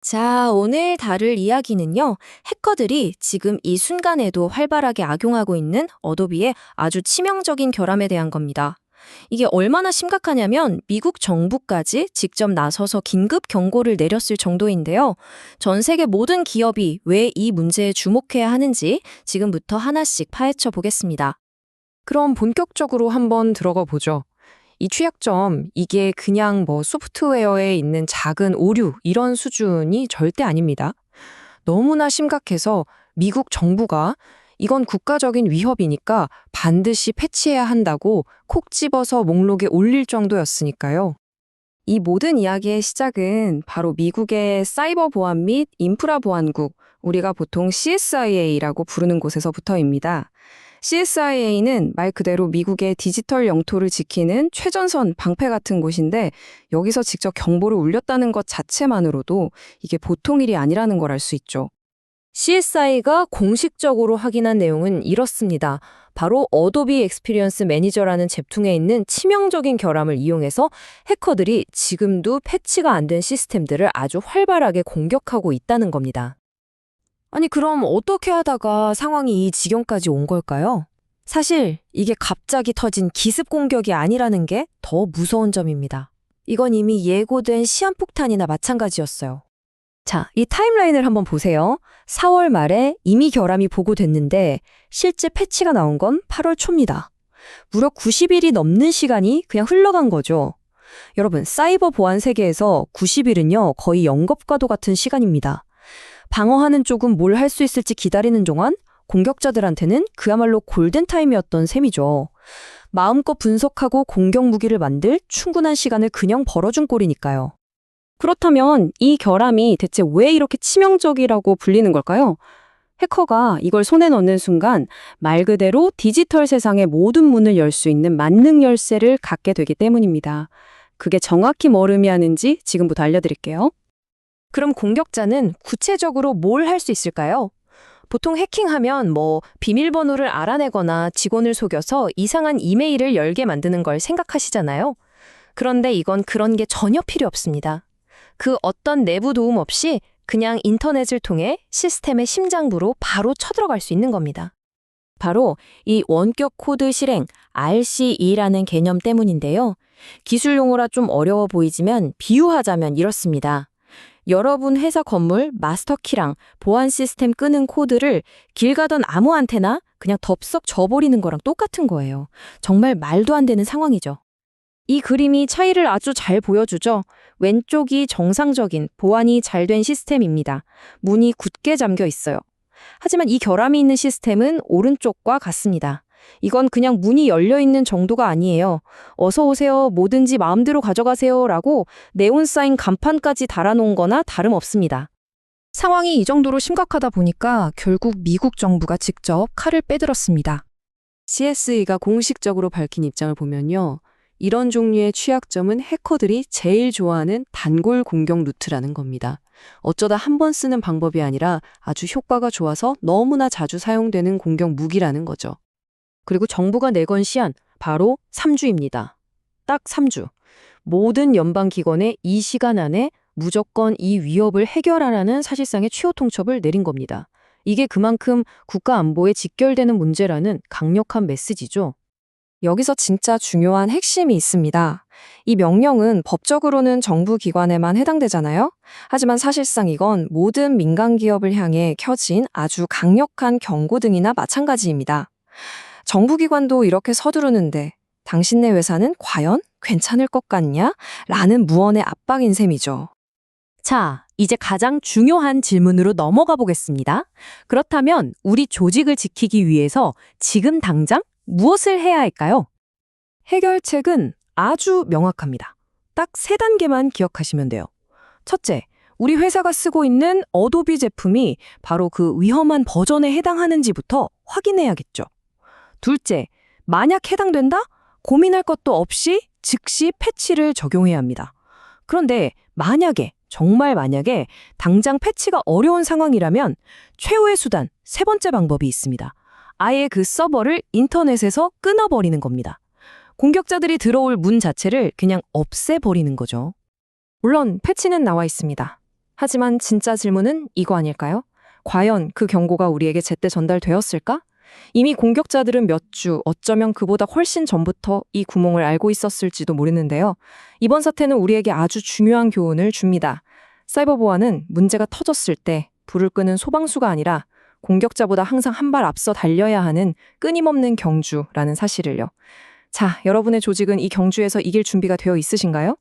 자, 오늘 다룰 이야기는요, 해커들이 지금 이 순간에도 활발하게 악용하고 있는 어도비의 아주 치명적인 결함에 대한 겁니다. 이게 얼마나 심각하냐면 미국 정부까지 직접 나서서 긴급 경고를 내렸을 정도인데요. 전 세계 모든 기업이 왜 이 문제에 주목해야 하는지 지금부터 하나씩 파헤쳐 보겠습니다. 그럼 본격적으로 한번 들어가 보죠. 이 취약점, 이게 그냥 소프트웨어에 있는 작은 오류, 이런 수준이 절대 아닙니다. 너무나 심각해서 미국 정부가 이건 국가적인 위협이니까 반드시 패치해야 한다고 콕 집어서 목록에 올릴 정도였으니까요. 이 모든 이야기의 시작은 바로 미국의 사이버 보안 및 인프라 보안국, 우리가 보통 CSIA라고 부르는 곳에서부터입니다. CSIA는 말 그대로 미국의 디지털 영토를 지키는 최전선 방패 같은 곳인데 여기서 직접 경보를 울렸다는 것 자체만으로도 이게 보통 일이 아니라는 걸 알 수 있죠. CSI가 공식적으로 확인한 내용은 이렇습니다. 바로 어도비 익스피리언스 매니저라는 제품에 있는 치명적인 결함을 이용해서 해커들이 지금도 패치가 안 된 시스템들을 아주 활발하게 공격하고 있다는 겁니다. 아니, 그럼 어떻게 하다가 상황이 이 지경까지 온 걸까요? 사실 이게 갑자기 터진 기습 공격이 아니라는 게 더 무서운 점입니다. 이건 이미 예고된 시한폭탄이나 마찬가지였어요. 자, 이 타임라인을 한번 보세요. 4월 말에 이미 결함이 보고됐는데 실제 패치가 나온 건 8월 초입니다. 무려 90일이 넘는 시간이 그냥 흘러간 거죠. 여러분, 사이버 보안 세계에서 90일은요, 거의 영겁과도 같은 시간입니다. 방어하는 쪽은 뭘 할 수 있을지 기다리는 동안 공격자들한테는 그야말로 골든타임이었던 셈이죠. 마음껏 분석하고 공격 무기를 만들 충분한 시간을 그냥 벌어준 꼴이니까요. 그렇다면 이 결함이 대체 왜 이렇게 치명적이라고 불리는 걸까요? 해커가 이걸 손에 넣는 순간 말 그대로 디지털 세상의 모든 문을 열 수 있는 만능 열쇠를 갖게 되기 때문입니다. 그게 정확히 뭘 의미하는지 지금부터 알려드릴게요. 그럼 공격자는 구체적으로 뭘 할 수 있을까요? 보통 해킹하면 비밀번호를 알아내거나 직원을 속여서 이상한 이메일을 열게 만드는 걸 생각하시잖아요. 그런데 이건 그런 게 전혀 필요 없습니다. 그 어떤 내부 도움 없이 그냥 인터넷을 통해 시스템의 심장부로 바로 쳐들어갈 수 있는 겁니다. 바로 이 원격 코드 실행 RCE라는 개념 때문인데요. 기술 용어라 좀 어려워 보이지만 비유하자면 이렇습니다. 여러분 회사 건물 마스터키랑 보안 시스템 끄는 코드를 길 가던 아무한테나 그냥 덥석 줘버리는 거랑 똑같은 거예요. 정말 말도 안 되는 상황이죠. 이 그림이 차이를 아주 잘 보여주죠. 왼쪽이 정상적인 보안이 잘 된 시스템입니다. 문이 굳게 잠겨 있어요. 하지만 이 결함이 있는 시스템은 오른쪽과 같습니다. 이건 그냥 문이 열려있는 정도가 아니에요. 어서 오세요, 뭐든지 마음대로 가져가세요 라고 네온 사인 간판까지 달아놓은 거나 다름없습니다. 상황이 이 정도로 심각하다 보니까 결국 미국 정부가 직접 칼을 빼들었습니다. CSE가 공식적으로 밝힌 입장을 보면요. 이런 종류의 취약점은 해커들이 제일 좋아하는 단골 공격 루트라는 겁니다. 어쩌다 한 번 쓰는 방법이 아니라 아주 효과가 좋아서 너무나 자주 사용되는 공격 무기라는 거죠. 그리고 정부가 내건 시한 바로 3주입니다. 딱 3주. 모든 연방기관에 이 시간 안에 무조건 이 위협을 해결하라는 사실상의 최후 통첩을 내린 겁니다. 이게 그만큼 국가 안보에 직결되는 문제라는 강력한 메시지죠. 여기서 진짜 중요한 핵심이 있습니다. 이 명령은 법적으로는 정부 기관에만 해당되잖아요. 하지만 사실상 이건 모든 민간 기업을 향해 켜진 아주 강력한 경고등이나 마찬가지입니다. 정부 기관도 이렇게 서두르는데 당신네 회사는 과연 괜찮을 것 같냐? 라는 무언의 압박인 셈이죠. 자, 이제 가장 중요한 질문으로 넘어가 보겠습니다. 그렇다면 우리 조직을 지키기 위해서 지금 당장 무엇을 해야 할까요? 해결책은 아주 명확합니다. 딱 3단계만 기억하시면 돼요. 첫째, 우리 회사가 쓰고 있는 어도비 제품이 바로 그 위험한 버전에 해당하는지부터 확인해야겠죠. 둘째, 만약 해당된다? 고민할 것도 없이 즉시 패치를 적용해야 합니다. 그런데 만약에, 정말 만약에 당장 패치가 어려운 상황이라면 최후의 수단, 3번째 방법이 있습니다. 아예 그 서버를 인터넷에서 끊어버리는 겁니다. 공격자들이 들어올 문 자체를 그냥 없애버리는 거죠. 물론 패치는 나와 있습니다. 하지만 진짜 질문은 이거 아닐까요? 과연 그 경고가 우리에게 제때 전달되었을까? 이미 공격자들은 몇 주, 어쩌면 그보다 훨씬 전부터 이 구멍을 알고 있었을지도 모르는데요. 이번 사태는 우리에게 아주 중요한 교훈을 줍니다. 사이버 보안은 문제가 터졌을 때 불을 끄는 소방수가 아니라 공격자보다 항상 한 발 앞서 달려야 하는 끊임없는 경주라는 사실을요. 자, 여러분의 조직은 이 경주에서 이길 준비가 되어 있으신가요?